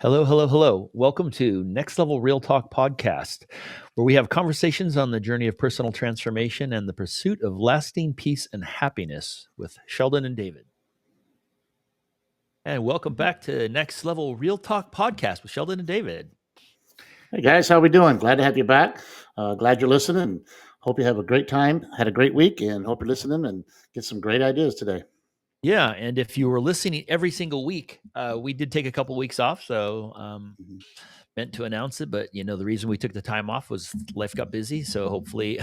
Hello, hello, hello. Welcome to Next Level Real Talk Podcast, where we have conversations on the journey of personal transformation and the pursuit of lasting peace and happiness with Sheldon and David. And welcome back to Next Level Real Talk Podcast with Sheldon and David. Hey guys, how we doing? Glad to have you back. Glad you're listening. Hope you have a great time, had a great week, and hope you're listening and get some great ideas today. Yeah, and if you were listening every single week, we did take a couple weeks off, so Mhm. meant to announce it, but the reason we took the time off was life got busy. So hopefully,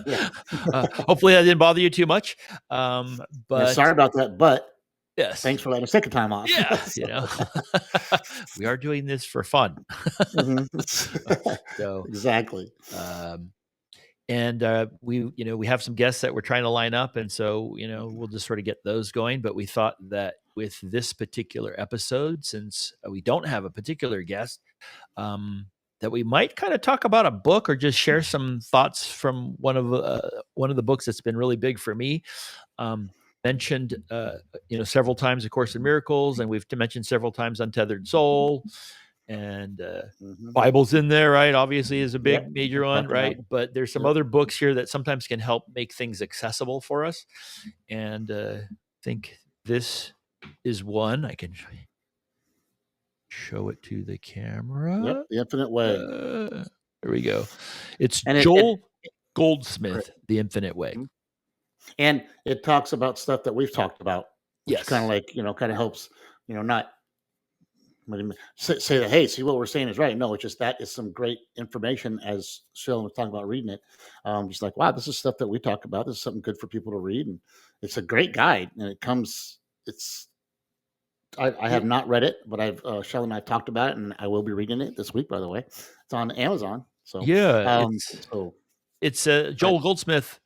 Yeah. hopefully that didn't bother you too much. Yeah, But sorry about that, but yes, thanks for letting us take a time off. yeah, So, we are doing this for fun. mhm. So, Exactly. um, and we have some guests that we're trying to line up, and so we'll just sort of get those going. But we thought that with this particular episode, since we don't have a particular guest, that we might kind of talk about a book or just share some thoughts from one of the books that's been really big for me. Mentioned several times A Course in Miracles, and we've mentioned several times Untethered Soul, and Mhm. Bible's in there, right? Obviously is a Yep. big major Talk one, about right? it. But there's some Yep. other books here that sometimes can help make things accessible for us, and I think this is one. I can show it to the camera. Yep. The Infinite Way. There we go. It's And Joel it Goldsmith, The Infinite Way. Mhm. And it talks about stuff that we've talked about, which kind Yes. of like, kind of helps, not say that, hey, see what we're saying is right. No, it's just that is some great information as Sheldon was talking about reading it. Just like, wow, this is stuff that we talk about. This is something good for people to read. And it's a great guide. And I Yeah. have not read it, but Sheldon and I have talked about it and I will be reading it this week, by the way. It's on Amazon. So, Yeah, um, it's so, it's but, Joel Goldsmith,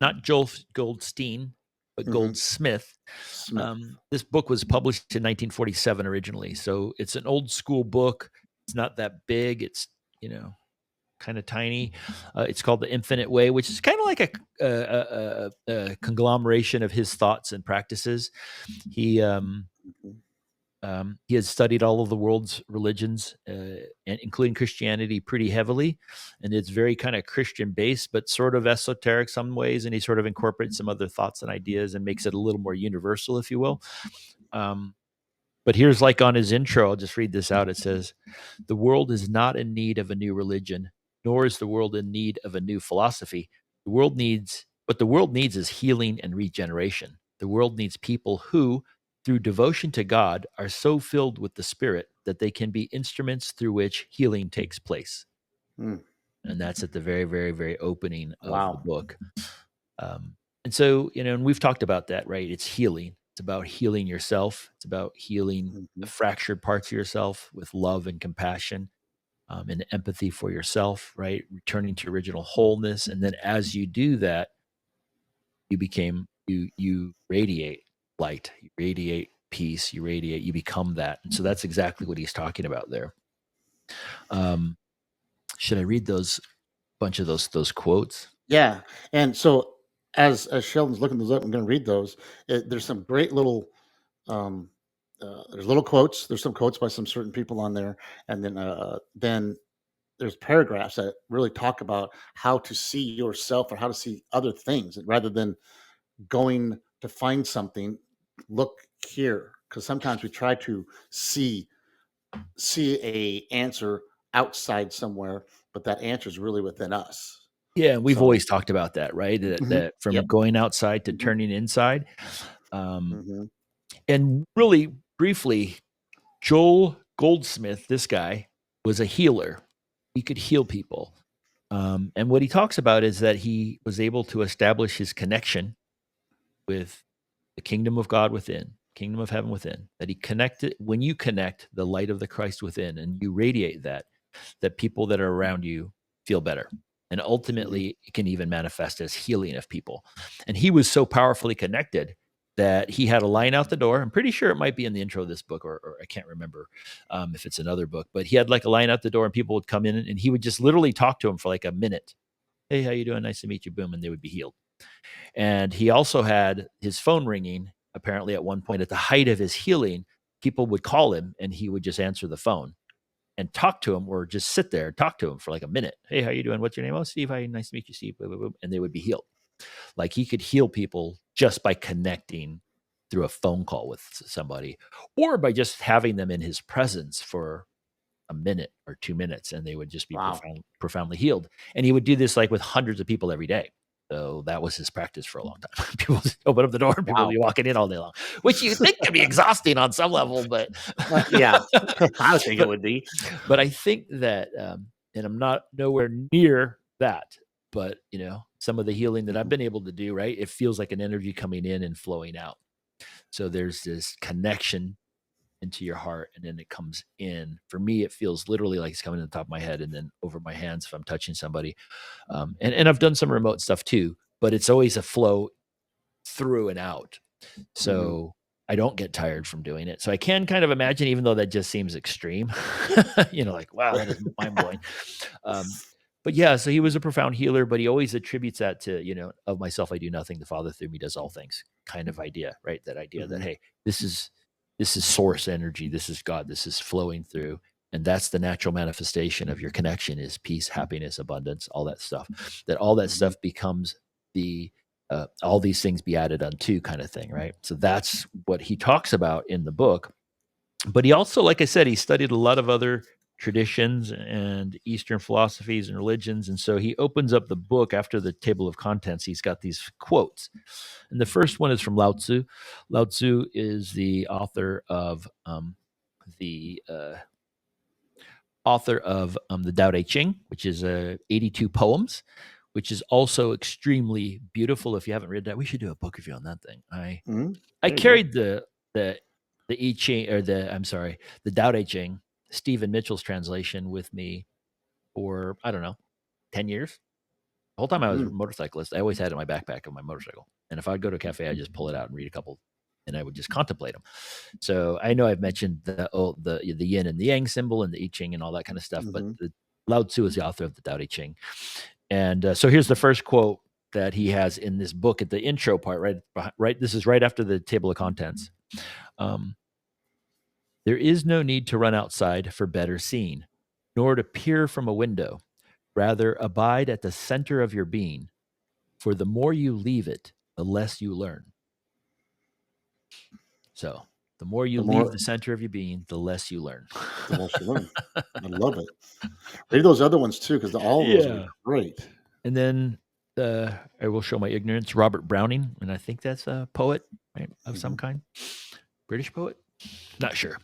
not Joel Goldstein, but mhm, Goldsmith. Smith. This book was published in 1947 originally, so it's an old school book. It's not that big. It's kind of tiny. It's called The Infinite Way, which is kind of like a conglomeration of his thoughts and practices. He Mhm. he has studied all of the world's religions, and including Christianity, pretty heavily, and it's very kind of Christian based, but sort of esoteric some ways. And he sort of incorporates some other thoughts and ideas and makes it a little more universal, if you will. Um, but here's like on his intro, I'll just read this out. It says, "The world is not in need of a new religion, nor is the world in need of a new philosophy. What the world needs is healing and regeneration. The world needs people who, through devotion to God, are so filled with the Spirit that they can be instruments through which healing takes place." Mm, And that's at the very, very, very opening of the wow. book. And so, and we've talked about that, right? It's healing. It's about healing yourself. It's about healing the Mhm. fractured parts of yourself with love and compassion, and empathy for yourself, right? Returning to original wholeness. And then as you do that, you radiate light, you radiate peace, you become that. And so that's exactly what he's talking about there. Um, should I read those bunch of those quotes? Yeah. And so as Sheldon's looking those up, I'm going to read those. There's some great little um, there's little quotes. There's some quotes by some certain people on there, and then there's paragraphs that really talk about how to see yourself or how to see other things rather than going to find something. Look here, because sometimes we try to see a answer outside somewhere, but that answer is really within us. Yeah, we've So, always talked about that, right? That mhm, that from yep. going outside to Hmm. turning inside. Um, Hmm. and really briefly, Joel Goldsmith, this guy, was a healer. He could heal people. And what he talks about is that he was able to establish his connection with the kingdom of God within, kingdom of heaven within, that he connected. When you connect the light of the Christ within and you radiate that, that people that are around you feel better. And Hmm. ultimately, it can even manifest as healing of people. And he was so powerfully connected that he had a line out the door. I'm pretty sure it might be in the intro of this book, or I can't remember if it's another book, but he had like a line out the door and people would come in and he would just literally talk to him for like a minute. Hey, how you doing? Nice to meet you. Boom. And they would be healed. And he also had his phone ringing, apparently at one point at the height of his healing, people would call him and he would just answer the phone and talk to him, or just sit there and talk to him for like a minute. Hey, how you doing? What's your name? Oh, Steve. Hi, nice to meet you, Steve. Blah, blah, blah. And they would be healed. Like he could heal people just by connecting through a phone call with somebody, or by just having them in his presence for a minute or 2 minutes, and they would just be Wow. profoundly healed. And he would do this like with hundreds of people every day. So that was his practice for a long time. People just open up the door and people would Wow. be walking in all day long, which you think could be exhausting on some level, but Yeah, I would think it but would be. but I think that, and I'm not nowhere near that, but some of the healing that I've Mhm, been able to do, right? It feels like an energy coming in and flowing out. So there's this connection into your heart, and then it comes in. For me, it feels literally like it's coming to the top of my head and then over my hands if I'm touching somebody. And I've done some remote stuff too, but it's always a flow through and out. mhm. So I don't get tired from doing it. So I can kind of imagine, even though that just seems extreme, like, wow, that is mind blowing. Um, but yeah, so he was a profound healer, but he always attributes that to, of myself, I do nothing. The Father through me does all things kind of idea, right? That idea that, Mhm, hey, this is source energy. This is God. This is flowing through. And that's the natural manifestation of your connection is peace, happiness, abundance, all that stuff. That all that mhm, stuff becomes the all these things be added unto kind of thing, right? So that's what he talks about in the book. But he also, like I said, he studied a lot of other traditions and Eastern philosophies and religions. And so he opens up the book after the table of contents. He's got these quotes. And the first one is from Lao Tzu. Lao Tzu is the the uh, author of the Tao Te Ching, which is 82 poems, which is also extremely beautiful. If you haven't read that, we should do a book review on that thing. mhm. I There you go. carried the the I Ching, or the Tao Te Ching, Stephen Mitchell's translation with me for, I don't know, 10 years. The whole time I was a Mhm, motorcyclist, I always had it in my backpack of my motorcycle. And if I'd go to a cafe, I'd just pull it out and read a couple, and I would just contemplate them. So I know I've mentioned the yin and the yang symbol and the I Ching and all that kind of stuff, but mhm, Lao Tzu is the author of the Tao Te Ching. And so here's the first quote that he has in this book at the intro part, right. This is right after the table of contents. Um, there is no need to run outside for better seeing, nor to peer from a window. Rather, abide at the center of your being, for the more you leave it, the less you learn. So, the more you the leave more the center of your being, the less you learn. the less you learn. I love it. Read those other ones too, because all of those are Yeah. great. And then I will show my ignorance. Robert Browning, and I think that's a poet, right, of some Mhm, kind, British poet. Not sure.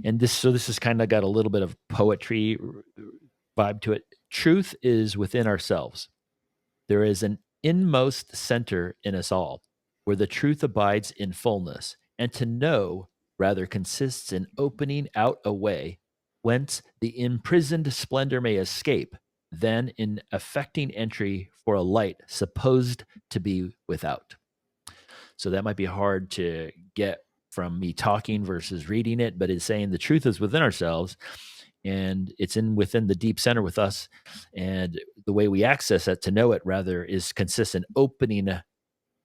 And this has kind of got a little bit of poetry vibe to it. Truth is within ourselves. There is an inmost center in us all, where the truth abides in fullness, and to know rather consists in opening out a way whence the imprisoned splendor may escape, than in effecting entry for a light supposed to be without. So that might be hard to get from me talking versus reading it, but it's saying the truth is within ourselves, and it's in within the deep center with us. And the way we access it, to know it rather, is consistent opening,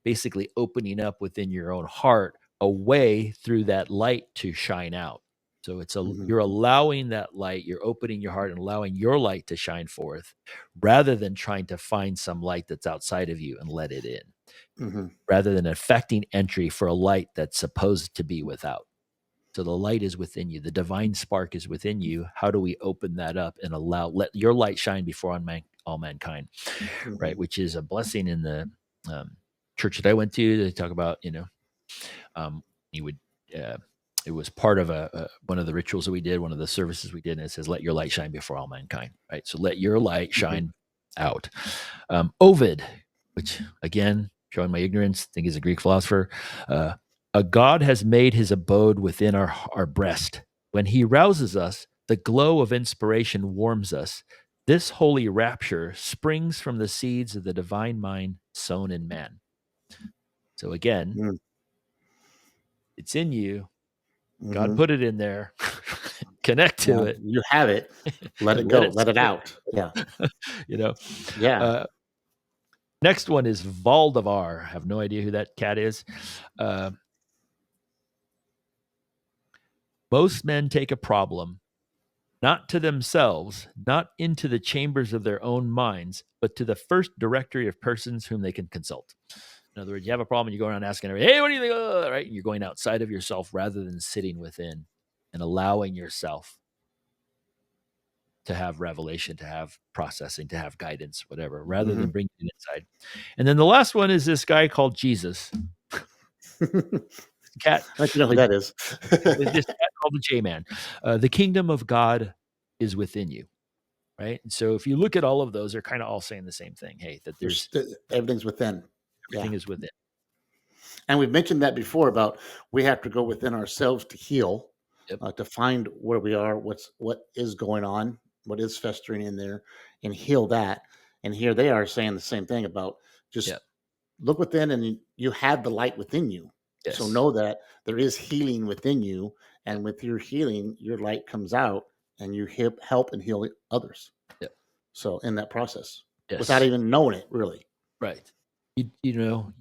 basically opening up within your own heart a way through that light to shine out. So mhm, you're allowing that light, you're opening your heart and allowing your light to shine forth, rather than trying to find some light that's outside of you and let it in, mhm, rather than affecting entry for a light that's supposed to be without. So the light is within you. The divine spark is within you. How do we open that up and let your light shine before all mankind, right? mhm, Which is a blessing in the um, church that I went to. They talk about, you would, uh, it was part of one of the rituals that we did, one of the services we did, and it says, "Let your light shine before all mankind." Right. So let your light mhm, shine out. Ovid, which again, showing my ignorance, I think is a Greek philosopher. Uh, a God has made his abode within our breast. When he rouses us, the glow of inspiration warms us. This holy rapture springs from the seeds of the divine mind sown in man. So again, mm, it's in you. God mhm. put it in there. Connect to Yeah, it you have it. Let and it let go. it Let it spill. out. Yeah, you know. yeah. Uh, Next one is Valdivar. I have no idea who that cat is. Uh, Most men take a problem not to themselves, not into the chambers of their own minds, but to the first directory of persons whom they can consult. In other words, you have a problem, you go around asking everybody, hey, what do you think? Right? And you're going outside of yourself rather than sitting within and allowing yourself to have revelation, to have processing, to have guidance, whatever, rather than Hmm. bringing it inside. And then the last one is this guy called Jesus, cat, I think you know who the, that is. this cat called the J Man. The kingdom of God is within you, right? And so if you look at all of those, they're kind of all saying the same thing. Hey, that there's Everything's within. Yeah. everything is within. And we've mentioned that before about we have to go within ourselves to heal, Yep. to find where we are, what is going on, what is festering in there, and heal that. And here they are saying the same thing about just Yep. look within, and you have the light within you. So Yes. know that there is healing within you, Yep. and with your healing, your light comes out, and you help and heal others. Yep. So in that process, without Yes. even knowing it, really. Right. You know,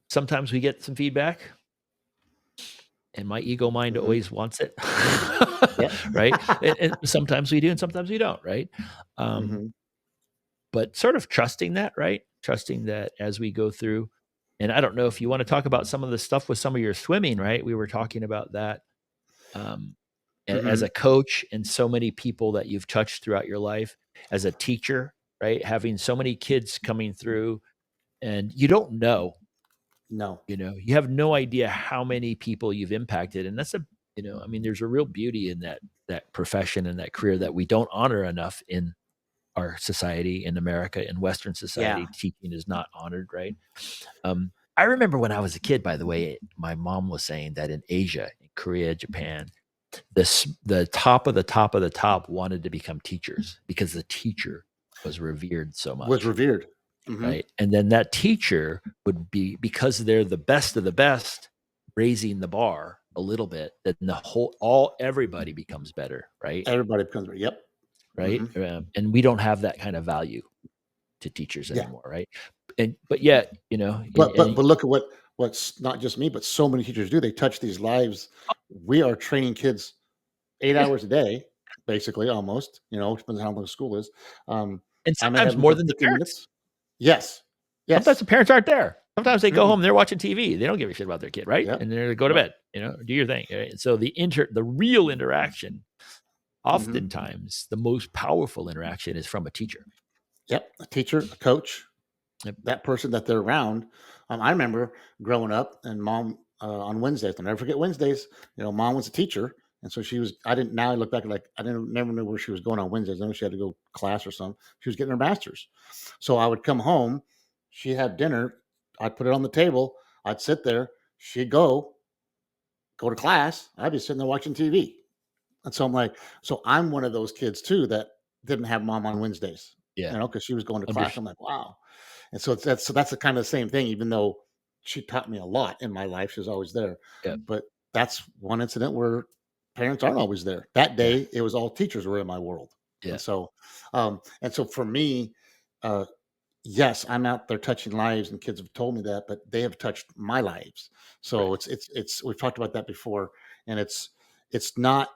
sometimes we get some feedback and my ego mind Hmm. always wants it. Yep. Right. And sometimes we do and sometimes we don't. Right. Um, Hmm. but sort of trusting that, right? Trusting that as we go through. And I don't know if you want to talk about some of the stuff with some of your swimming, right? We were talking about that um, as a Hmm. coach and so many people that you've touched throughout your life, as a teacher, right? Having so many kids coming through, and you don't know, No. you have no idea how many people you've impacted. And that's I mean, there's a real beauty in that profession and that career that we don't honor enough in our society, in America, in Western Yeah. society. Teaching is not honored, right? I remember when I was a kid, by the way, my mom was saying that in Asia, in Korea, Japan, the top of the top of the top wanted to become teachers because the teacher was revered so Was much, revered. Hmm. right? And then that teacher would be, because they're the best of the best, raising the bar a little bit, then the whole all everybody becomes better, right? Everybody becomes, yep. Right. Hmm. And we don't have that kind of value to teachers Yeah. anymore, right? And but yet, But look at what's not just me, but so many teachers do. They touch these lives. We are training kids 8 hours a day, basically, almost. Depends on how long school is. Um, and I may have sometimes them more for than the 15 parents. minutes. Yes. Sometimes Yes. the parents aren't there. Sometimes they go Mm-mm. home, they're watching TV. They don't give a shit about their kid, right? Yep. And they go to Yep. bed, do your thing. Right? And so the real interaction, Hmm. oftentimes the most powerful interaction is from a teacher. Yep. A teacher, a coach, Yep. that person that they're around. I remember growing up, and mom on Wednesdays. I'll never forget Wednesdays. Mom was a teacher, and so she was. I didn't. Now I look back, like I didn't never knew where she was going on Wednesdays. I know she had to go class or something. She was getting her master's, so I would come home. She'd have dinner. I'd put it on the table. I'd sit there. She'd go to class. I'd be sitting there watching TV. And so I'm like, so I'm one of those kids too that didn't have mom on Wednesdays, Yeah. because she was going to Under, class. I'm like, wow. And so that's the kind of the same thing, even though she taught me a lot in my life. She was always there. yeah. But that's one incident where parents aren't always there. That Yeah. day it was all teachers were in my world. Yeah. And so for me, uh yes, I'm out there touching lives, and kids have told me that, but they have touched my lives. So Right. it's we've talked about that before, and it's not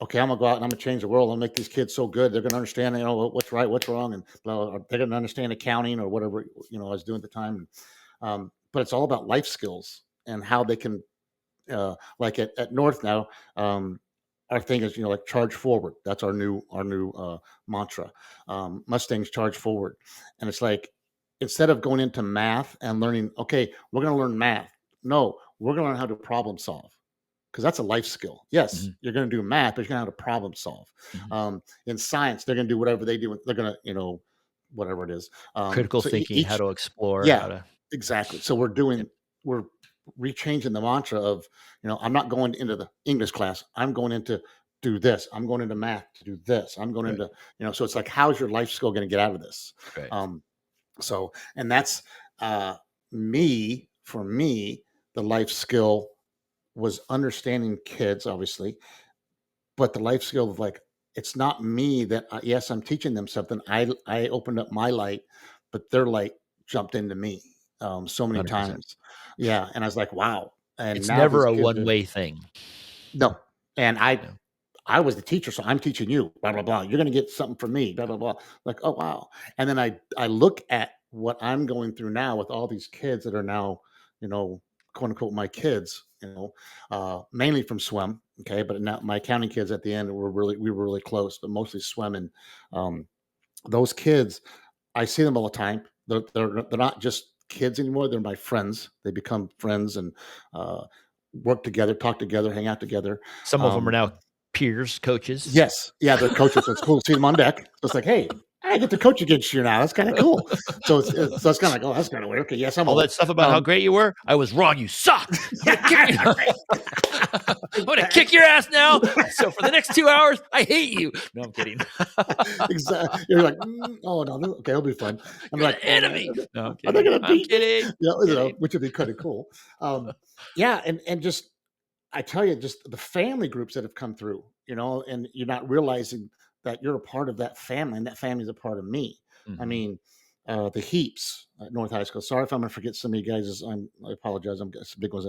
okay. I'm gonna go out and I'm gonna change the world. I'll make these kids so good they're gonna understand, what's right, what's wrong, and or they're gonna understand accounting or whatever I was doing at the time. But it's all about life skills and how they can, like at North now. Our thing is, like charge forward. That's our new mantra. Mustangs charge forward, and it's like instead of going into math and learning, okay, we're going to learn math. No, we're going to learn how to problem solve, because that's a life skill. Yes, Mhm. you're going to do math, but you're going to know how to problem solve. Mhm. In science, they're going to do whatever they do. They're going to, whatever it is. Critical So thinking, how each, to explore, yeah, how to. exactly. So Yep. we're rechanging the mantra of, I'm not going into the English class. I'm going into do this. I'm going into math to do this. I'm going Right. into, so it's like, how's your life skill going to get out of this? Right. Um, and that's for me, the life skill was understanding kids, obviously, but the life skill of like, it's not me that, yes, I'm teaching them something. I opened up my light, but their light jumped into me so many 100%. times. Yeah, and I was like, wow. And It's now these never a kids are one-way thing. no. And Yeah. I was the teacher, so I'm teaching you, blah, blah, blah. You're gonna get something from me, blah, blah, blah. Like, oh wow. And then I look at what I'm going through now with all these kids that are now, you know, quote unquote my kids, mainly from swim. Okay. But now my county kids at the end we were really close, but mostly swim. And um, those kids, I see them all the time. They're not just kids anymore. They're my friends. They become friends and uh, work together, talk together, hang out together. Some of them are Um, now peers, coaches. Yes. Yeah, they're coaches, so it's cool to see them on deck. So it's like, "Hey, I get to coach against you now. That's kinda cool." So it's kinda like, "Oh, that's kinda weird. Okay, yes, I'm All that old." stuff about how Um great you were, I was wrong, you suck. I'm gonna kick you. Right. I'm gonna kick your ass now. So for the next 2 hours, I hate you. No, I'm kidding. You're like, oh, no, okay, it'll be fun." I'm You're like, the enemy. No, I'm "Are they kidding. gonna I'm beat me?" kidding. You know, Kidding. which would be kinda cool. Yeah, and just I tell you, just the family groups that have come through, and you're not realizing that you're a part of that family, and that family is a part of me. I Mhm. mean, the Heaps at North High School. Sorry if I'm gonna forget some of you guys. I apologize. I'm some big ones.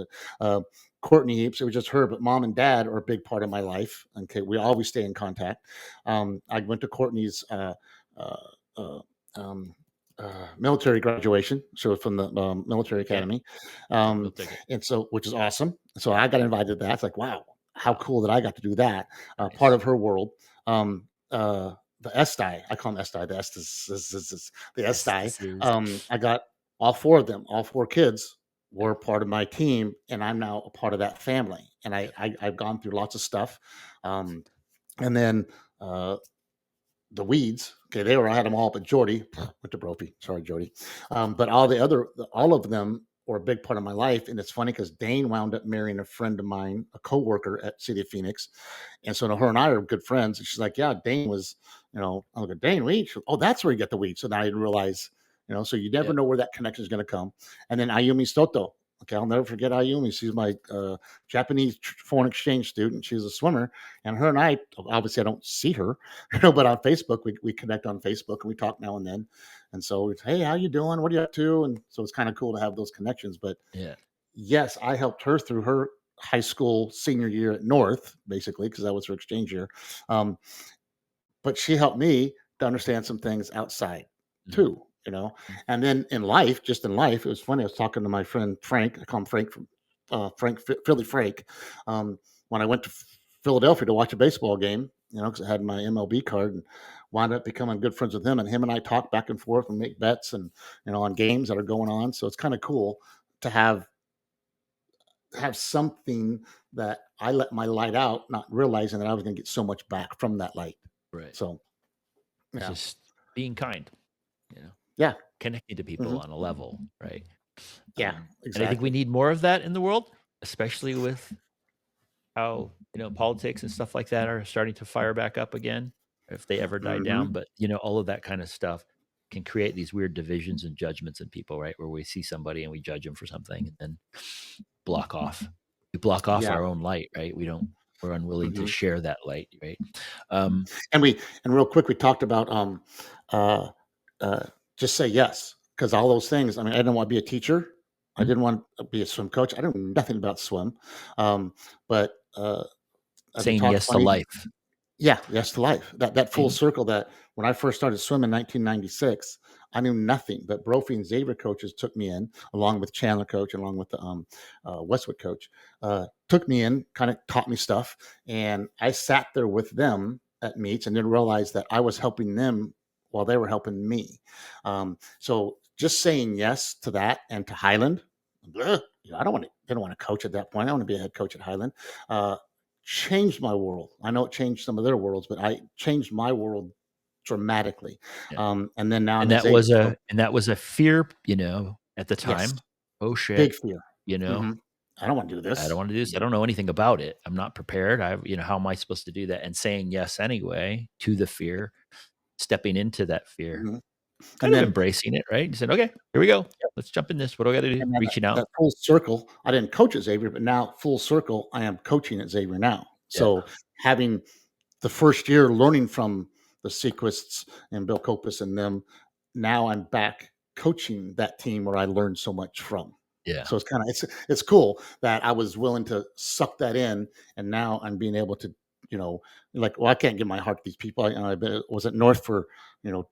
Courtney Heaps. It was just her, but mom and dad are a big part of my life. Okay, we always stay in contact. I went to Courtney's uh, uh, um, military graduation, so from the military Okay. academy, Yeah, we'll um, take it. and so which is awesome. So I got invited to that. It's like, wow, how cool that I got to do that. Part Nice. of her world. Um, the SDI, I call them SDI. The the Yes, SDI. this is I got all four of them. All four kids were part of my team, and I'm now a part of that family. And yeah. I've gone through lots of stuff. Um, and then the weeds. Okay, I had them all, but Jordy went to Brophy. Sorry, Jody. But all of them were a big part of my life. And it's funny because Dane wound up marrying a friend of mine, a coworker at City of Phoenix, and so now her and I are good friends. And she's like, "Yeah, Dane was, I look at Dane weed. Oh, that's where you get the weed." So now I didn't realize, so you never Yeah. know where that connection is going to come. And then Ayumi Stoto. Okay, I'll never forget Ayumi. She's my Japanese foreign exchange student. She's a swimmer, and her and I, obviously, I don't see her, but on Facebook, we connect on Facebook and we talk now and then. And so it's, hey, how you doing? What are you up to? And so it's kind of cool to have those connections. But Yeah. yes, I helped her through her high school senior year at North, basically, because that was her exchange year. Um, but she helped me to understand some things outside Mhm. too. And then in life, just in life, it was funny. I was talking to my friend Frank. I call him Frank from Philly Frank. When I went to Philadelphia to watch a baseball game, because I had my MLB card and wound up becoming good friends with him. And him and I talk back and forth and make bets and on games that are going on. So it's kind of cool to have something that I let my light out, not realizing that I was going to get so much back from that light. Right. So It's yeah, just being kind, you know, yeah, connecting to people hmm on a level, right? yeah, And I think we exactly. need more of that in the world, especially with how, politics and stuff like that are starting to fire back up again, if they ever die hmm down. But, all of that kind of stuff can create these weird divisions and judgments in people, right? Where we see somebody and we judge them for something and then block off. We block off Yeah, our own light, right? We're unwilling to hmm share that light, right? Um, and real quick, we talked about uh, uh, just say yes because all those things. I mean, I didn't want to be a teacher. I mm, didn't want to be a swim coach. I didn't know nothing about swim, but as we saying talked yes to funny. life. Yeah, yes to life. That full Saying, circle that when I first started swimming in 1996, I knew nothing, but Brophy and Xavier coaches took me in, along with Chandler coach, along with the Westwood coach, took me in, kind of taught me stuff, and I sat there with them at meets and didn't realize that I was helping them while they were helping me. So just saying yes to that and to Highland, bleh, I didn't want to coach at that point. I want to be a head coach at Highland. Uh, Changed my world. I know it changed some of their worlds, but I changed my world dramatically. yeah. And then now I'm And at that Xavier. was So a fear, at the yes, time. Oh big shit, fear. you know, hmm I don't want to do I don't this. want to do this. I don't know anything about it. I'm not prepared. How am I supposed to do that? And saying yes anyway to the fear, stepping into that fear, hmm kind And of then embracing it, right? You said, okay, here we go. Let's jump in this. What do I got to do? and then Reaching out. that full circle. I didn't coach at Xavier, but now full circle. I am coaching at Xavier now. Yeah. So having the first year learning from the Sequists and Bill Copus and them, now I'm back coaching that team where I learned so much from. Yeah. So it's cool that I was willing to suck that in, and now I'm being able to, you know, like, well, I can't give my heart to these people. I was at North for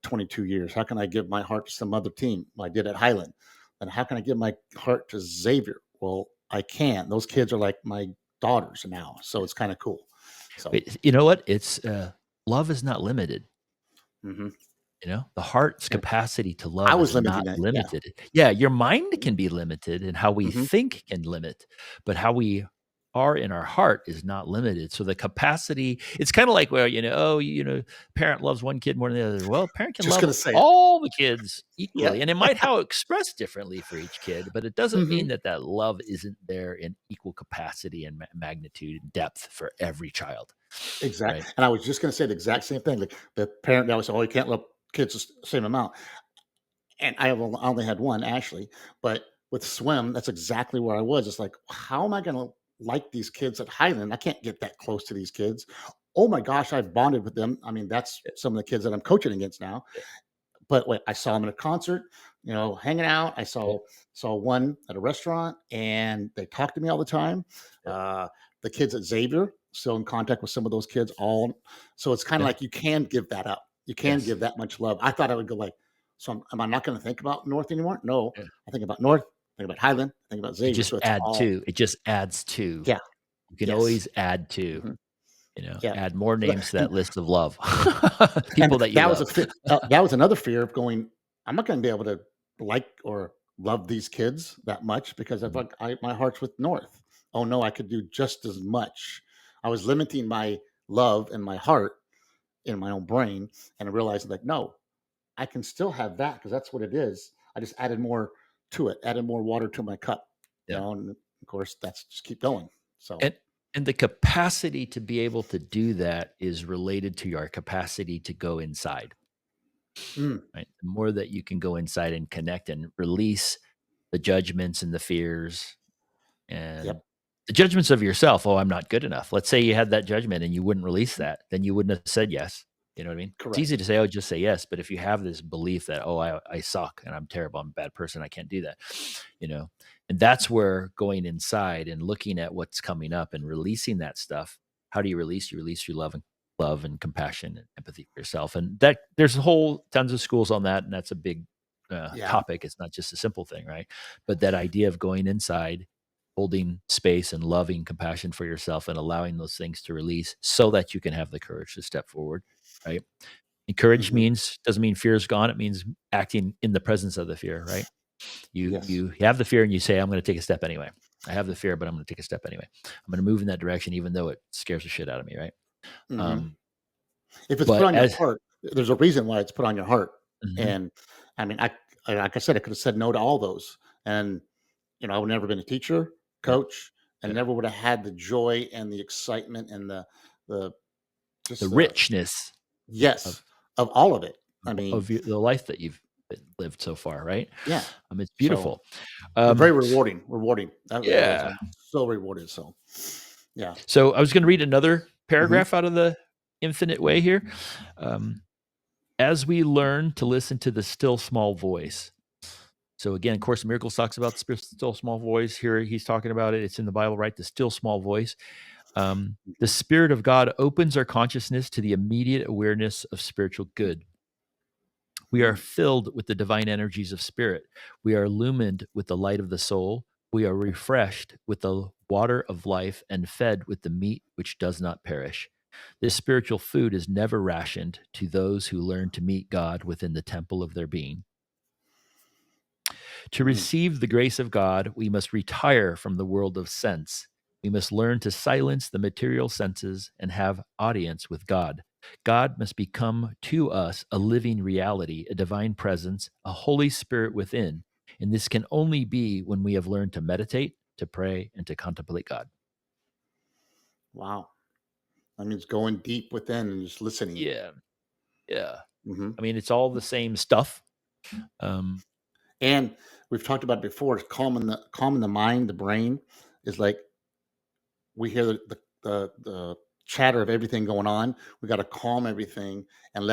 22 years. How can I give my heart to some other team? Well, I did at Highland. And how can I give my heart to Xavier? Well, I can. Those kids are like my daughters now, so it's kind of cool. So, You know what? It's love is not limited. hmm The heart's and capacity to I love was is limiting not that. Yeah. limited. Yeah, your mind can be limited and how we Hmm. think can limit, but how we are in our heart is not limited. So the capacity, it's kind of like where, oh, parent loves one kid more than the other. Well, parent can Just love gonna say it. all the kids Yeah. equally, and it might how expressed differently for each kid, but it doesn't Hmm. mean that that love isn't there in equal capacity and magnitude and depth for every child, Exact. right? And I was just gonna say the exact same thing. Like the parent that always said, "Oh, you can't love kids the same amount." And I only had one, Ashley, but with swim, that's exactly where I was. It's like, how am I gonna like these kids at Highland? I can't get that close to these kids. Oh my gosh, I've bonded with them. I mean, that's Yeah, some of the kids that I'm coaching against now. yeah, But wait, I saw them at a concert, hanging out. I yeah, saw one at a restaurant, and they talked to me all the time. yeah, Uh, the kids at Xavier, still in contact with some of those kids. All so it's kind of yeah, like you can give that up. You can yes. give that much love. I thought I would go like, so am I not going to think about North anymore? No, Yeah. I think about North. I think about Highland. I think about You Xavier. just So it's add all to. It just adds to. yeah, You can yes, always add to, hmm yeah. add more So names to and that list of love. And People that you that was love. that was another fear of going, I'm not gonna be able to like or love these kids that much because if Mhm. my heart's with North. Oh, no, I could do just as much. I was limiting my love and my heart in my own brain, and I realized, like, no, I can still have that because that's what it is. I just added more to it, added more water to my cup, Yeah. and of course, that's just keep going. So, And and the capacity to be able to do that is related to your capacity to go inside, mm, right? The more that you can go inside and connect and release the judgments and the fears and yep, the judgments of yourself. Oh, I'm not good enough. Let's say you had that judgment and you wouldn't release that, then you wouldn't have said yes. You know what I mean? It's correct. easy to say, oh, just say yes. But if you have this belief that, oh, I suck and I'm terrible, I'm a bad person, I can't do that, you know, and that's where going inside and looking at what's coming up and releasing that stuff. How do you release? You release your love and compassion and empathy for yourself. And that there's a whole tons of schools on that. And that's a big Yeah. topic. It's not just a simple thing, right? But that idea of going inside, holding space and loving compassion for yourself and allowing those things to release so that you can have the courage to step forward, right? And courage Hmm. means doesn't mean fear is gone. It means acting in the presence of the fear, right? You Yes. you have the fear and you say, I'm going to take a step anyway. I have the fear, but I'm going to take a step anyway. I'm going to move in that direction, even though it scares the shit out of me, right? Hmm. Um, If it's put but on your as heart, there's a reason why it's put on your heart. Mhm, And I mean, like I said, I could have said no to all those, and I would never been a teacher, yeah, coach, and yeah, never would have had the joy and the excitement and the the just richness yes of of all of it. I mean, the life that you've lived so far, right? yeah. It's So beautiful. very Um, rewarding, rewarding. That was. yeah. I'm so rewarded. So yeah. So I was going to read another Hmm. paragraph out of the Infinite Way here. Um, as we learn to listen to the still small voice. So again, Course in Miracles talks about the still small voice. Here he's talking about it. It's in the Bible, right? The still small voice. The Spirit of God opens our consciousness to the immediate awareness of spiritual good. We are Mm, filled with the divine energies of spirit. We are illumined with the light of the soul. We are refreshed with the water of life and fed with the meat which does not perish. This spiritual food is never rationed to those who learn to meet God within the temple of their being. To mm, receive the grace of God, we must retire from the world of sense. We must learn to silence the material senses and have audience with God. God must become to us a living reality, a divine presence, a Holy Spirit within. And this can only be when we have learned to meditate, to pray, and to contemplate God. wow. That means going deep within and just listening. Yeah. Yeah. Hmm. It's all the same stuff. Um, And we've talked about it before. Calming the mind, the brain is like we hear the chatter of everything going on. We got to calm everything and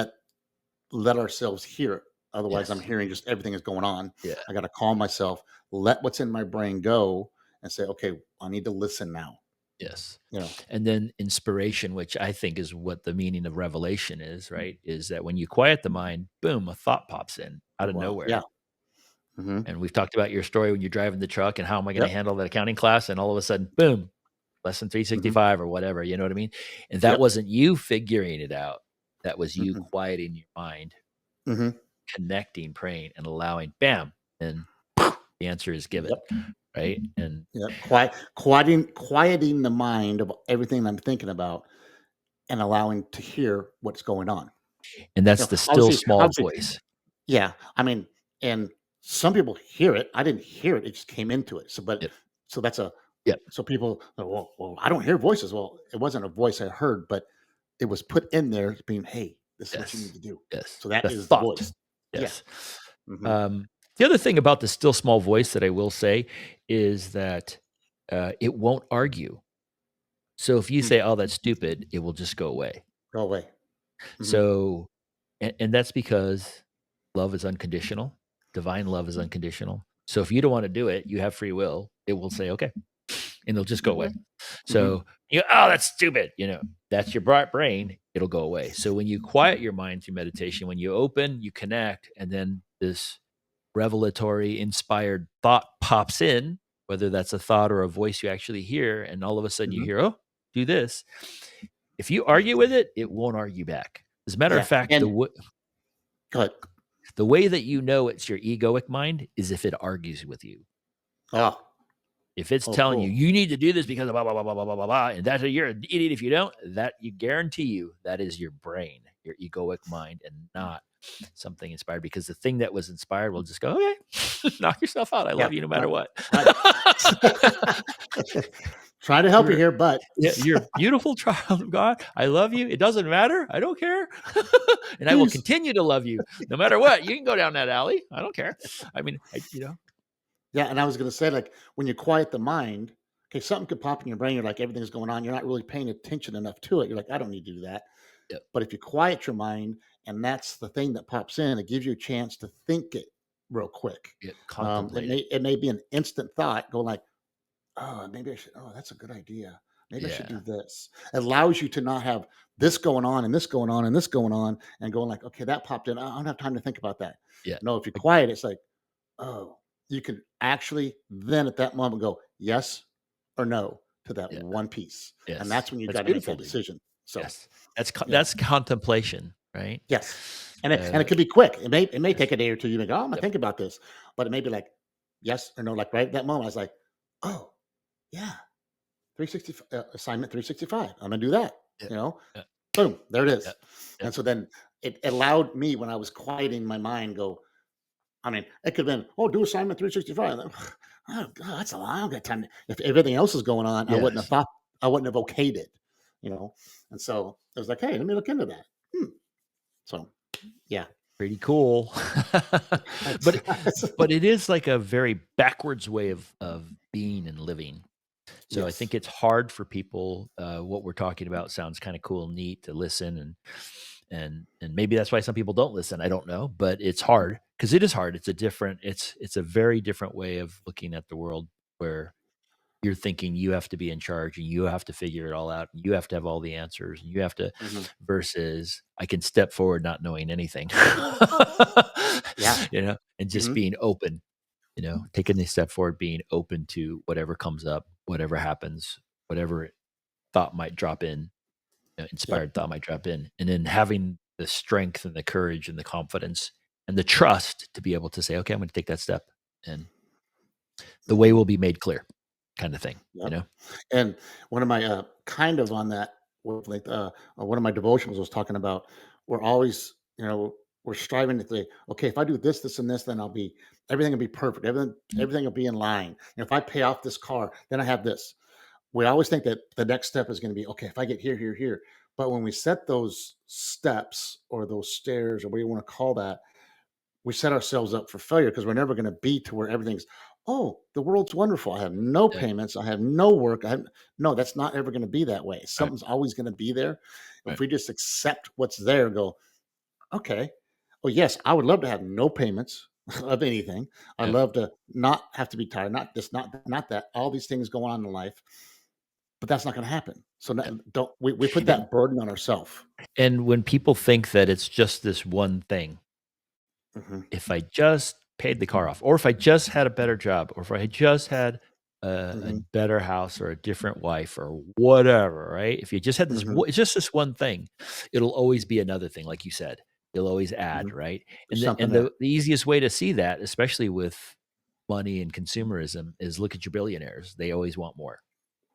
let ourselves hear it. Otherwise, I'm Yes. hearing just everything is going on. Yeah. I got to calm myself, let what's in my brain go, and say, okay, I need to listen now. Yes. You know, And then inspiration, which I think is what the meaning of revelation is, right? Is that when you quiet the mind, boom, a thought pops in out of well, yeah. nowhere. Hmm. And we've talked about your story when you're driving the truck and how am I going to Yep. handle that accounting class? And all of a sudden, boom, lesson Hmm. 365 or whatever. You know what I mean? And that Yep. wasn't you figuring it out. That was you Hmm. quieting your mind, Hmm. connecting, praying, and allowing, bam, and the answer is given, Yep. right? And Yep. Quieting the mind of everything I'm thinking about and allowing to hear what's going on. that's You know, the still small obviously, voice. yeah. I mean, and some people hear it. I didn't hear it. It just came into it. Yep. So that's a Yep. so people, "Oh, well, I don't hear voices." Well, it wasn't a voice I heard, but it was put in there as being, "Hey, this is what you need Yes. to do." Yes. So that The is the thought. voice. Yeah. Yes. Hmm. Um, the other thing about the still small voice that I will say is that it won't argue. So if you say, "Oh, that's stupid," it will just go away. Go away. Hmm. So, and that's because love is unconditional. Divine love is unconditional. So if you don't want to do it, you have free will. It will say, "Okay," and it'll just go away. Hmm. So "Oh, that's stupid." That's your bright brain. It'll go away. So when you quiet your mind through meditation, when you open, you connect, and then this revelatory, inspired thought pops in, whether that's a thought or a voice you actually hear, and all of a sudden you Hmm. hear, "Oh, do this." If you argue with it, it won't argue back. As a matter of Yeah. fact, And go ahead. the way that you know it's your egoic mind is if it argues with you. Oh, If it's oh, telling you, cool. "You need to do this because of blah, blah, blah, blah, blah, blah, blah, blah, and that's you're an idiot if you don't," that you guarantee you that is your brain, your egoic mind, and not something inspired, because the thing that was inspired will just go, "Okay, knock yourself out. I Yeah. love you no matter what." Right. Trying to help you You're here, but Yeah, you're a beautiful child of God. I love you. It doesn't matter. I don't care. And I will please. continue to love you no matter what. You can go down that alley. I don't care. I mean, Yeah, and I was gonna say, like, when you quiet the mind, okay, something could pop in your brain, you're like, everything's going on, you're not really paying attention enough to it. You're like, I don't need to do that. yep, But if you quiet your mind and that's the thing that pops in, it gives you a chance to think it real quick. yep, It contemplate it. may be an instant thought, go like, oh, maybe I should. Oh, that's a good idea. Maybe I should Yeah, do this. It allows you to not have this going on and this going on and this going on and going like, okay, that popped in. I don't have time to think about that. yeah, No, if you like, quiet, it's like, oh, you can actually then at that moment go yes or no to that yeah, one piece. And yes. that's when you That's got to make beautiful, that dude. decision. So, Yes. yeah. That's contemplation, right? Yes. And Uh, it could be quick. It may take yes. a day or two. You may go, oh, I'm gonna Yep. think about this. But it may be like, yes or no, like right at that moment, I was like, oh, yeah, 360 assignment 365. I'm gonna do that. Yep. You know, Yep. boom, there it Yep. is. Yep. And so then it allowed me when I was quieting my mind, go, I mean, it could have been, oh, do assignment 365. Oh, God, that's a lot. I don't got time. If everything else is going on, Yes. I wouldn't have okayed it, you know? And so I was like, hey, let me look into that. Hmm. So, yeah. Pretty cool. That's, But it is like a very backwards way of being and living. So I yes. think it's hard for people. What we're talking about sounds kind of cool and neat to listen, and maybe that's why some people don't listen. I don't know, but it's hard because it is hard. It's a very different way of looking at the world, where you're thinking you have to be in charge and you have to figure it all out and you have to have all the answers and you have to, Hmm. versus I can step forward not knowing anything. Yeah. And just Hmm. being open, taking a step forward, being open to whatever comes up, whatever happens, whatever thought might drop in, Yep. inspired thought might drop in, and then having the strength and the courage and the confidence and the trust to be able to say, okay, I'm going to take that step, and the way Hmm. will be made clear, kind of thing, Yep. And one of my kind of on that with like one of my devotionals was talking about we're always, we're striving to say, okay, if I do this, this, and this, then everything will be perfect. Everything will be in line. And if I pay off this car, then I have this. We always think that the next step is going to be okay, if I get here, here, here. But when we set those steps or those stairs or what you want to call that, we set ourselves up for failure because we're never going to be to where everything's, oh, the world's wonderful. I have no Yeah. payments. I have no work. No, that's not ever going to be that way. Right. Something's always going to be there. If Right. we just accept what's there, and go, okay. Oh, yes, I would love to have no payments of anything. I'd Yeah. love to not have to be tired, not this, not that, all these things going on in life, but that's not gonna happen. So, Yeah. don't we put And that burden on ourselves. when people think that it's just this one thing, Mhm, if I just paid the car off, or if I just had a better job, or if I just had a mhm, better house or a different wife or whatever, right? If you just had this, mhm, it's just this one thing, it'll always be another thing, like you said. You'll always add, mhm. right? There's And something there. the easiest way to see that, especially with money and consumerism, is look at your billionaires. They always want more.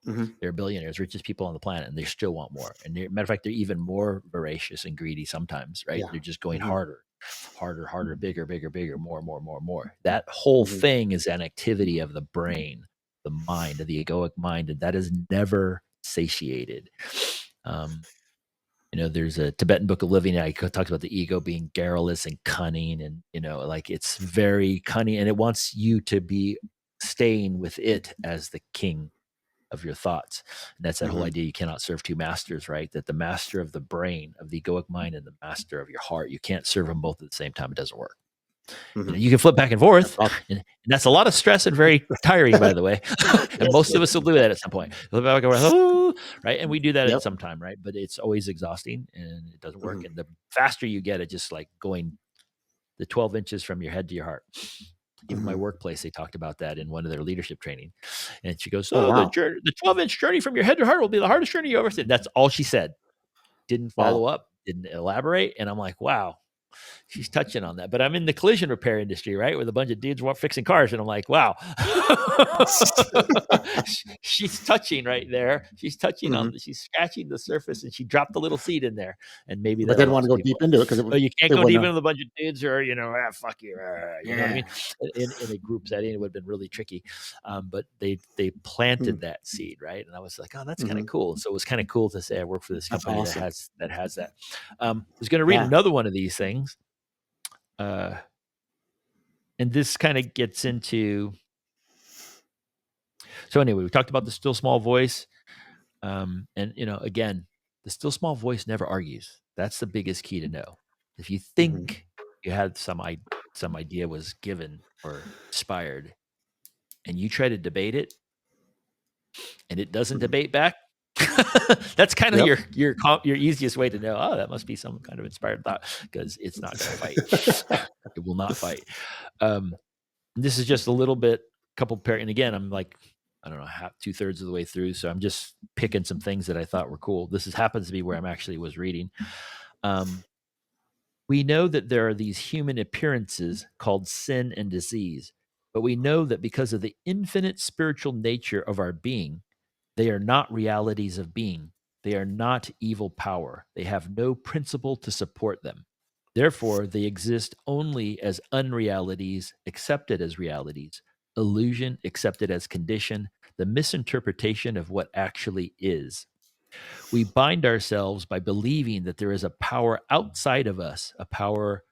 Mhm, They're billionaires, richest people on the planet, and they still want more. And matter of fact, they're even more voracious and greedy sometimes, right? yeah. They're just going Mhm, harder, harder, harder, bigger, bigger, bigger, more, more, more, more. That whole mhm, thing is an activity of the brain, the mind, of the egoic mind, and that is never satiated. Um, there's a Tibetan book of living. I talks about the ego being garrulous and cunning, and like it's very cunning, and it wants you to be staying with it as the king of your thoughts. And that's that whole mhm, idea you cannot serve two masters, right? That the master of the brain, of the egoic mind, and the master of your heart, you can't serve them both at the same time. It doesn't work. mhm. You can flip back and That's forth, awesome. and that's a lot of stress and very tiring, by the way. And Yes, most it of us will is. do that at some point. Flip back and forth, "Oh," right? And we do that at Yep. some time, right? But it's always exhausting and it doesn't work. Mhm, And the faster you get it, just like going the 12 inches from your head to your heart. Even my mhm. workplace, they talked about that in one of their leadership training. And she goes, Oh, "Oh, wow. the 12-inch journey from your head to heart will be the hardest journey you ever did." That's all she said. Didn't follow Wow. up, didn't elaborate. And I'm like, wow, she's touching on that. But I'm in the collision repair industry, right? With a bunch of dudes fixing cars. And I'm like, wow. She's touching right there. Mhm. She's scratching the surface and she dropped a little seed in there. And maybe But that'll didn't help wanna some go people. deep into it because But you can't they go deep wouldn't into the bunch of dudes or, fuck you. You know what I mean? yeah. In a group setting, it would have been really tricky. But they planted Mm, that seed, right? And I was like, oh, that's kind of mhm. cool. So it was kind of cool to say I work for this That's company awesome. that has that. I was going to read Yeah. another one of these things, uh, and this kind of gets into. So anyway, we talked about the still small voice, and again, the still small voice never argues. That's the biggest key to know. If you Mhm. think you had some idea was given or inspired, and you try to debate it, and it doesn't Mhm. debate back, that's kind of Yep. your easiest way to know. Oh, that must be some kind of inspired thought because it's not going to fight. It will not fight. Um, this is just a little bit, couple pair, and again, I'm like, I don't know, half 2/3 of the way through, so I'm just picking some things that I thought were cool. This happens to be where I'm actually was reading. Um, we know that there are these human appearances called sin and disease, but we know that because of the infinite spiritual nature of our being, they are not realities of being. They are not evil power. They have no principle to support them. Therefore, they exist only as unrealities accepted as realities, illusion accepted as condition, the misinterpretation of what actually is. We bind ourselves by believing that there is a power outside of us, a power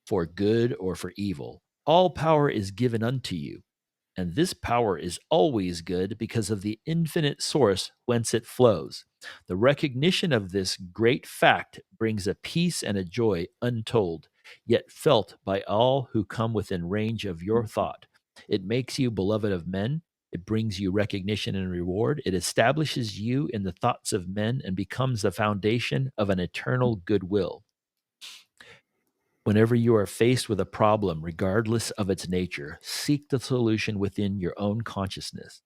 for good or for evil. All power is given unto you. And this power is always good because of the infinite source whence it flows. The recognition of this great fact brings a peace and a joy untold, yet felt by all who come within range of your thought. It makes you beloved of men. It brings you recognition and reward. It establishes you in the thoughts of men and becomes the foundation of an eternal goodwill. Whenever you are faced with a problem, regardless of its nature, seek the solution within your own consciousness.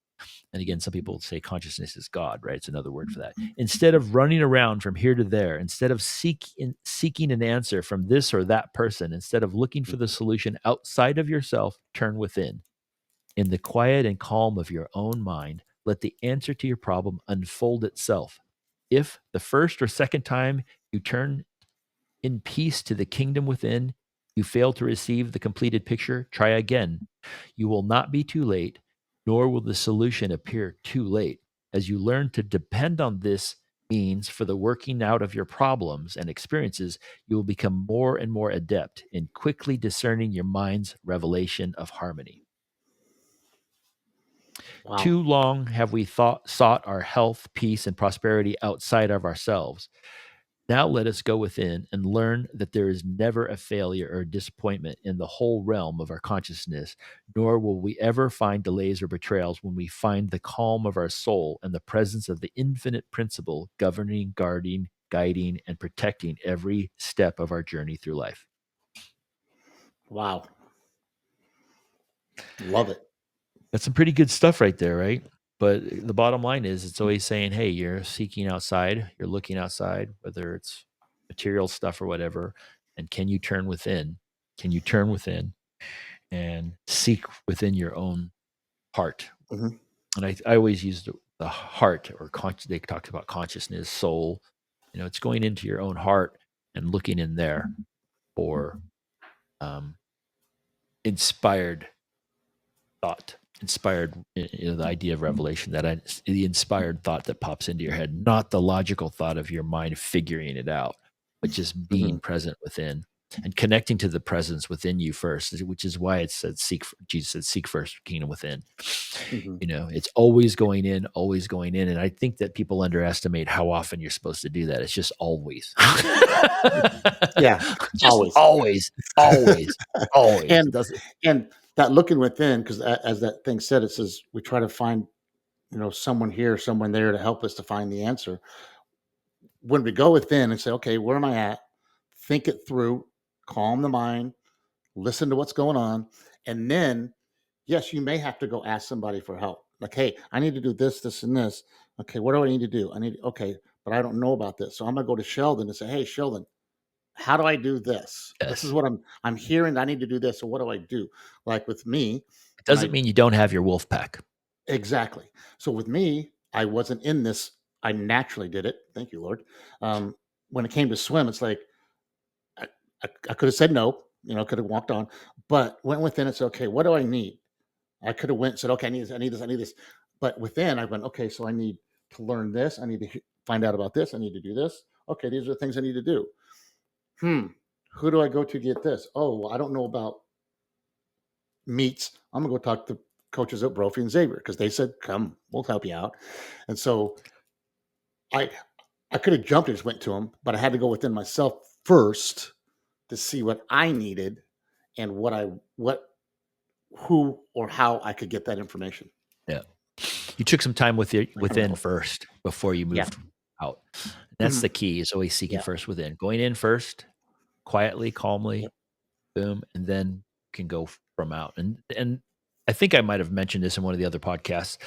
And again, some people say consciousness is God, right? It's another word for that. Instead of running around from here to there, instead of seeking an answer from this or that person, instead of looking for the solution outside of yourself, turn within. In the quiet and calm of your own mind, let the answer to your problem unfold itself. If the first or second time you turn in peace to the kingdom within, you fail to receive the completed picture, try again. You will not be too late, nor will the solution appear too late. As you learn to depend on this means for the working out of your problems and experiences, you will become more and more adept in quickly discerning your mind's revelation of harmony. Wow. Too long have we sought our health, peace, and prosperity outside of ourselves. Now let us go within and learn that there is never a failure or disappointment in the whole realm of our consciousness, nor will we ever find delays or betrayals when we find the calm of our soul and the presence of the infinite principle governing, guarding, guiding, and protecting every step of our journey through life. Wow. Love it. That's some pretty good stuff right there, right? But the bottom line is it's always saying, hey, you're seeking outside, you're looking outside, whether it's material stuff or whatever. And can you turn within? Can you turn within and seek within your own heart? Mhm. And I always use the heart or they talk about consciousness, soul. It's going into your own heart and looking in there for um, inspired thought, inspired, the idea of revelation, the inspired thought that pops into your head, not the logical thought of your mind figuring it out, but just being Mhm. present within and connecting to the presence within you first, which is why it said Jesus said, seek first kingdom within. Mhm. It's always going in, always going in. And I think that people underestimate how often you're supposed to do that. It's just always. Yeah, Just always. always, always, always. And Doesn't and that looking within, because as that thing said, it says we try to find, someone here, someone there to help us to find the answer. When we go within and say, okay, where am I at? Think it through, calm the mind, listen to what's going on, and then, yes, you may have to go ask somebody for help. Like, hey, I need to do this, this, and this. Okay, what do I need to do? Okay, but I don't know about this. So I'm gonna go to Sheldon and say, hey, Sheldon, how do I do this? This is yes. what I'm hearing. I need to do this. So what do I do? Like with me, It when doesn't I mean you don't have your wolf pack. exactly. So with me, I wasn't in this. I naturally did it. Thank you, Lord. Um, when it came to swim, it's like I, I could have said no, could have walked on, but went within and said, okay, what do I need? I could have went and said, okay, I need this, I need this, I need this. But within, I went, okay, so I need to learn this. I need to find out about this. I need to do this. Okay, these are the things I need to do. Hmm. Who do I go to get this? Oh, well, I don't know about meats. I'm gonna go talk to coaches at Brophy and Xavier because they said, come, we'll help you out. And so I I could have jumped and just went to them, but I had to go within myself first to see what I needed and what who or how I could get that information. Yeah. You took some time Kind of within cool. first before you Yeah. moved out. That's Mhm. the key, is always seeking Yeah. first within. Going in first, quietly, calmly, Yep. boom, and then can go from out. And I think I might have mentioned this in one of the other podcasts.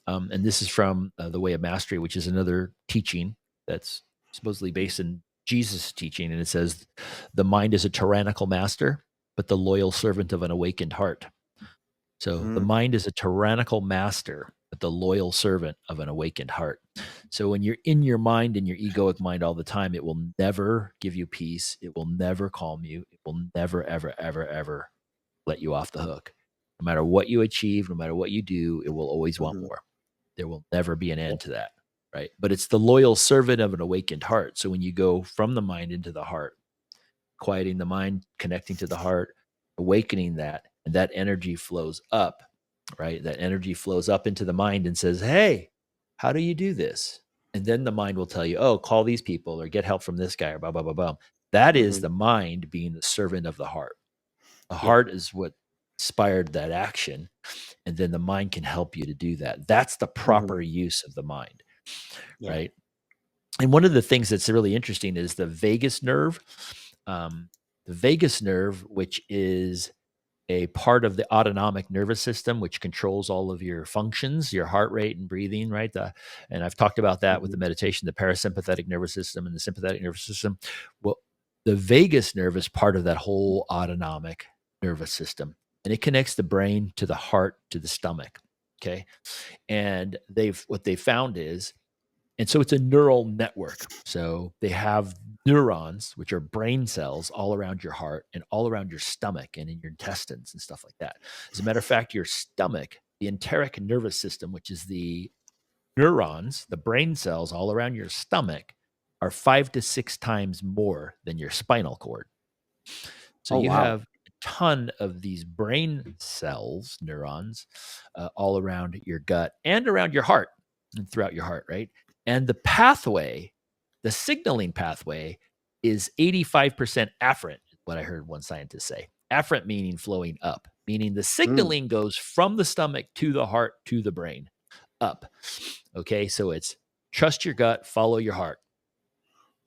And this is from The Way of Mastery, which is another teaching that's supposedly based in Jesus' teaching. And it says, the mind is a tyrannical master, but the loyal servant of an awakened heart. So the Mhm. mind is a tyrannical master, but the loyal servant of an awakened heart. So when you're in your mind and your egoic mind all the time, it will never give you peace. It will never calm you. It will never, ever, ever, ever let you off the hook. No matter what you achieve, no matter what you do, it will always want Mhm. more. There will never be an Yep. end to that. Right. But it's the loyal servant of an awakened heart. So when you go from the mind into the heart, quieting the mind, connecting to the heart, awakening that, and that energy flows up, right? That energy flows up into the mind and says, hey, how do you do this? And then the mind will tell you, oh, call these people or get help from this guy or blah, blah, blah, blah. That is Mhm. the mind being the servant of the heart. The Yeah. heart is what inspired that action. And then the mind can help you to do that. That's the Mhm. proper use of the mind, Yeah. right? And one of the things that's really interesting is the vagus nerve. Um, the vagus nerve, which is a part of the autonomic nervous system, which controls all of your functions, your heart rate and breathing, right? And I've talked about that with the Mhm. meditation, the parasympathetic nervous system and the sympathetic nervous system. Well, the vagus nerve is part of that whole autonomic nervous system, and it connects the brain to the heart to the stomach. Okay. And what they found is, and so it's a neural network. So they have neurons, which are brain cells all around your heart and all around your stomach and in your intestines and stuff like that. As a matter of fact, your stomach, the enteric nervous system, which is the neurons, the brain cells all around your stomach, are 5 to 6 times more than your spinal cord. So Oh you wow. have a ton of these brain cells, neurons, all around your gut and around your heart and throughout your heart, right? And the pathway The signaling pathway is 85% afferent, is what I heard one scientist say. Afferent meaning flowing up, meaning the Mm, signaling goes from the stomach to the heart to the brain, up. Okay, so it's trust your gut, follow your heart,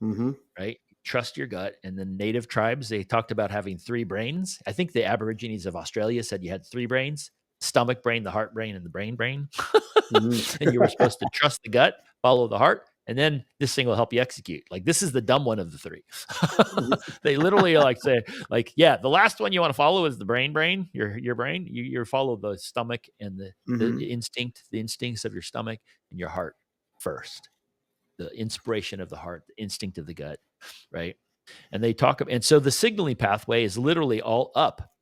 mm-hmm, right? Trust your gut. And the native tribes, they talked about having three brains. I think the Aborigines of Australia said you had three brains: stomach brain, the heart brain, and the brain. mm-hmm, And you were supposed to trust the gut, follow the heart, and then this thing will help you execute. Like, this is the dumb one of the three. They literally like say, like, yeah, the last one you want to follow is the brain, your brain. You follow the stomach and the mm-hmm, the instincts of your stomach and your heart first. The inspiration of the heart, the instinct of the gut, right? And they talk, and so the signaling pathway is literally all up,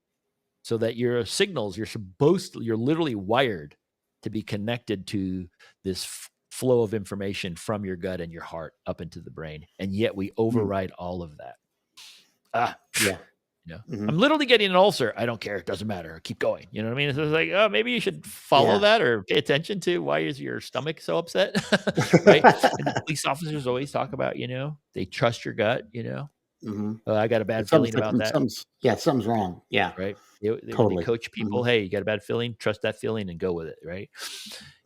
so that your signals, you're literally wired to be connected to this flow of information from your gut and your heart up into the brain, and yet we mm, override all of that. Ah, yeah. I'm Mm-hmm. literally getting an ulcer. I don't care. It doesn't matter. Keep going. You know what I mean? So it's like, oh, maybe you should follow Yeah. that or pay attention to why is your stomach so upset, right? And the police officers always talk about, they trust your gut. hmm Oh, I got a bad feeling about that, Something's wrong. Yeah, right? They totally. coach Hmm. people, hey, you got a bad feeling, trust that feeling and go with it, right?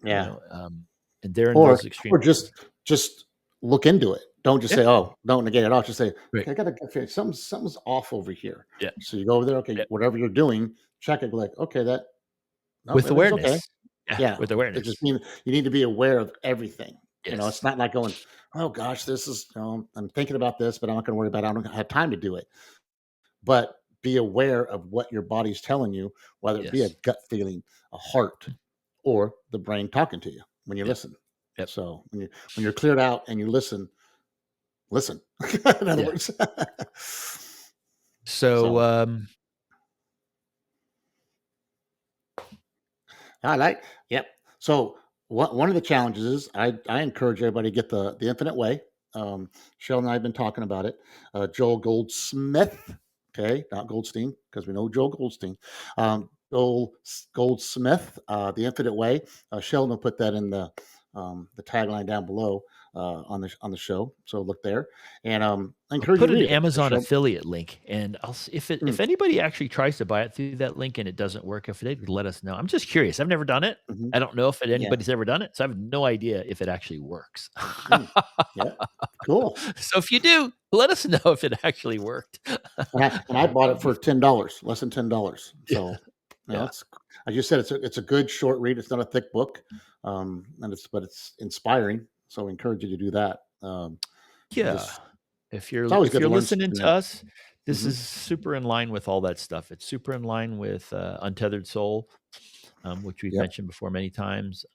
You Yeah. know, um, and they're in Or those extreme or places. just look into it. Don't just Yeah, say, "Oh," don't negate it all. Just say, right. "Okay, I got a gut feeling. Something's off over here." Yeah, So you go over there. Okay, yeah. whatever you're doing, check it. Like, okay, that no, With everything's okay. awareness. Yeah, Yeah, with it just awareness. mean you need to be aware of everything. It's Yes, not like going, "Oh gosh, this is. I'm thinking about this, but I'm not going to worry about it. I don't have time to do it." But be aware of what your body's telling you, whether it be a yes. gut feeling, a heart, or the brain talking to you when you Yep, listen. yep. So when you're cleared out and you listen, listen. In other Yeah. words. So, So I like, yep. So one of the challenges is I encourage everybody to get the Infinite Way. Sheldon and I have been talking about it. Joel Goldsmith, okay, not Goldstein, because we know Joel Goldstein. Goldsmith, the Infinite Way. Sheldon will put that in the tagline down below on the show. So look there, and I I'll encourage you put to an read it. Amazon Sheldon, affiliate link, and mm, if anybody actually tries to buy it through that link and it doesn't work, if they could let us know. I'm just curious. I've never done it. mhm, I don't know if yeah, anybody's ever done it, so I have no idea if it actually works. mm, yeah, cool. So if you do, let us know if it actually worked. And I bought it That'd be for $10, less than $10. yeah, So, yeah, it's as you said, it's a good short read. It's not a thick book, and it's inspiring. So, I encourage you to do that. And yeah. just it's always If good you're to learn listening something to new. us, this Mhm. is super in line with all that stuff. It's super in line with Untethered Soul, which we've Yep. mentioned before many times.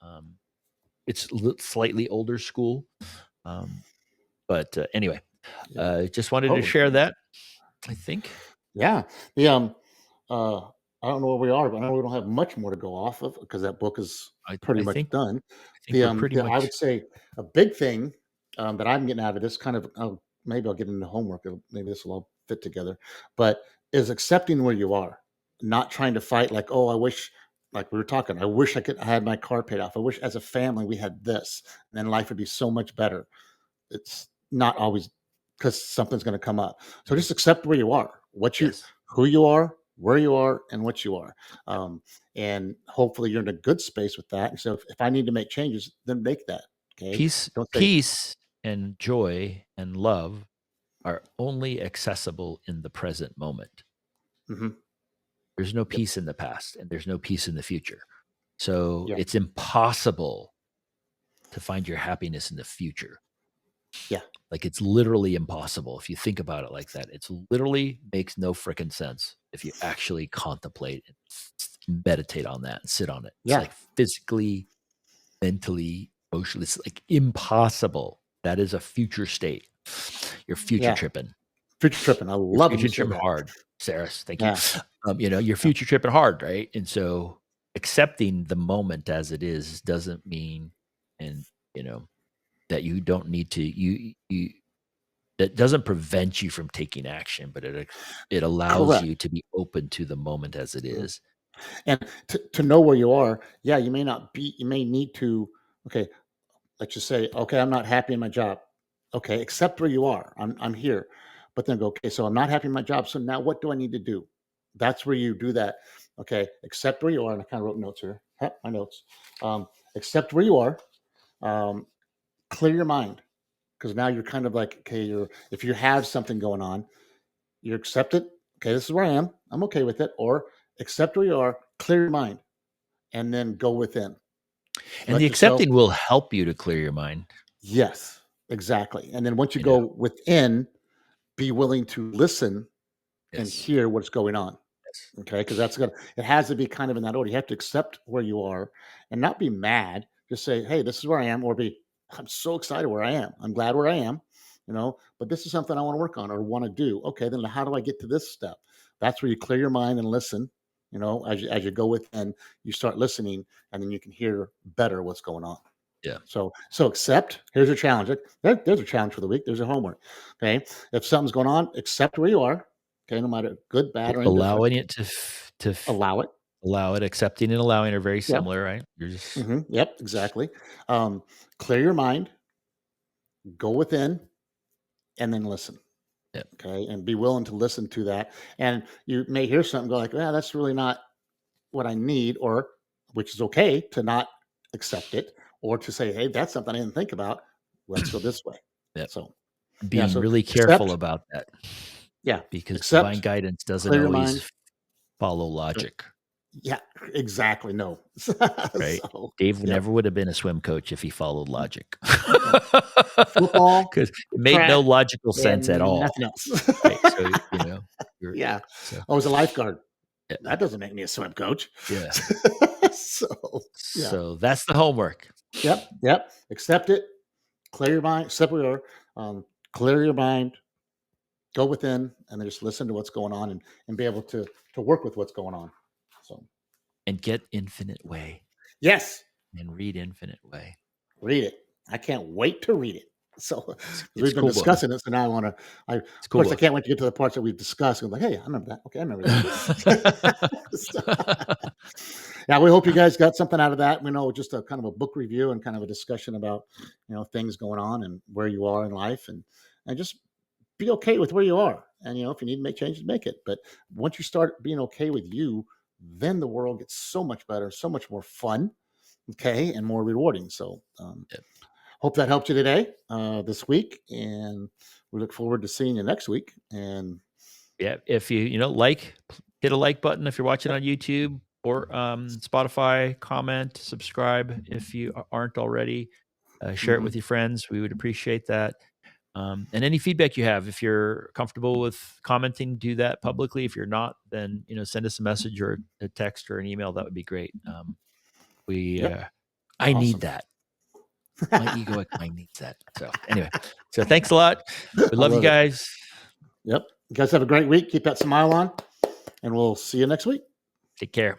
It's slightly older school, um, but anyway, Yeah. just wanted to Totally. share that. I think Yeah. The uh I don't know where we are, but I know we don't have much more to go off of because that book is pretty I much think done. I think we're pretty I much would say a big thing that I'm getting out of this kind of maybe I'll get into homework. Maybe this will all fit together, but is accepting where you are, not trying to fight like, oh, I wish, like we were talking, I wish I had my car paid off. I wish as a family we had this, and then life would be so much better. It's not always because something's going to come up. So mhm, just accept where you are, yes. who you are, where you are, and what you are. Yep. And hopefully you're in a good space with that. And so if I need to make changes, then make that. Okay. Don't say, Peace and joy and love are only accessible in the present moment. hmm, There's no yep, peace in the past and there's no peace in the future. So yeah, it's impossible to find your happiness in the future. yeah, Like, it's literally impossible if you think about it like that. It's literally makes no freaking sense if you actually contemplate and meditate on that and sit on it. It's yeah, like physically, mentally, emotionally, it's like impossible. That is a future state. You're future yeah. tripping. Future tripping. I You're love when future you say tripping that. hard, Saris. Thank you. Yeah, You're yeah, future tripping hard, right? And so accepting the moment as it is doesn't mean, and you know, that you don't need to you that doesn't prevent you from taking action, but it allows correct. you to be open to the moment as it Mhm. is. And to know where you are, yeah, you may need to, okay, let's just say, okay, I'm not happy in my job. Okay, accept where you are. I'm here. But then go, okay, so I'm not happy in my job. So now what do I need to do? That's where you do that. Okay, accept where you are. And I kind of wrote notes here. My notes. Accept where you are. Um, clear your mind. Because now you're kind of like, okay, if you have something going on, you accept it. Okay, this is where I am. I'm okay with it. Or accept where you are, clear your mind, and then go within. And the Let yourself. accepting will help you to clear your mind. Yes, exactly. And then once you You know, go within, be willing to listen and yes, hear what's going on. yes, Okay, because it has to be kind of in that order. You have to accept where you are and not be mad. Just say, hey, this is where I am, or be, I'm so excited where I am. I'm glad where I am, but this is something I want to work on or want to do. Okay, then how do I get to this step? That's where you clear your mind and listen. As you go within, you start listening, and then you can hear better what's going on. yeah. So accept. Here's a challenge. There's a challenge for the week. There's a homework. Okay, if something's going on, accept where you are. Okay, no matter good, bad, or indifferent. Allowing it Allow it. allow it, accepting and allowing are very Yeah. similar, right? You're just Yep. Exactly. Clear your mind. Go within, and then listen. yeah, Okay, and be willing to listen to that. And you may hear something go like, "Yeah, that's really not what I need," or which is okay to not accept it, or to say, "Hey, that's something I didn't think about. Let's go this way." yeah. So yeah. Being So really careful accept. about that Yeah. because divine Accept. guidance doesn't Clear your mind. always follow logic, Yeah, exactly. No. right? So, Dave yep. never would have been a swim coach if he followed logic. Yeah. Football, Because it made no track, logical sense at and all, nothing else. right? So, you're Yeah. so I was a lifeguard. yeah, That doesn't make me a swim coach. yeah. So, yeah. So that's the homework. Yep. Yep. Accept it. Clear your mind. Accept where you are. Clear your mind. Go within, and then just listen to what's going on, and be able to work with what's going on. So, And get Infinite Way yes. and read Infinite Way. Read it. I can't wait to read it. So 'cause It's we've a been cool book. discussing it, so now of It's a cool course, I book. can't wait to get to the parts that we've discussed. I'm like, hey, I remember that. Okay, I remember that. So, yeah, we hope you guys got something out of that. We know just a kind of a book review and kind of a discussion about things going on and where you are in life, and just be okay with where you are. And if you need to make changes, make it. But once you start being okay with you, then the world gets so much better, so much more fun, okay, and more rewarding. So hope that helped you today, this week, and we look forward to seeing you next week. And Yeah, if hit a like button if you're watching on YouTube or Spotify, comment, subscribe if you aren't already. Share it mhm. with your friends. We would appreciate that. And any feedback you have, if you're comfortable with commenting, do that publicly. If you're not, then send us a message or a text or an email. That would be great. We Yep, I need awesome. that. My egoic mind needs that. So anyway, so thanks a lot. We I love you love it. guys. Yep, you guys have a great week. Keep that smile on, and we'll see you next week. Take care.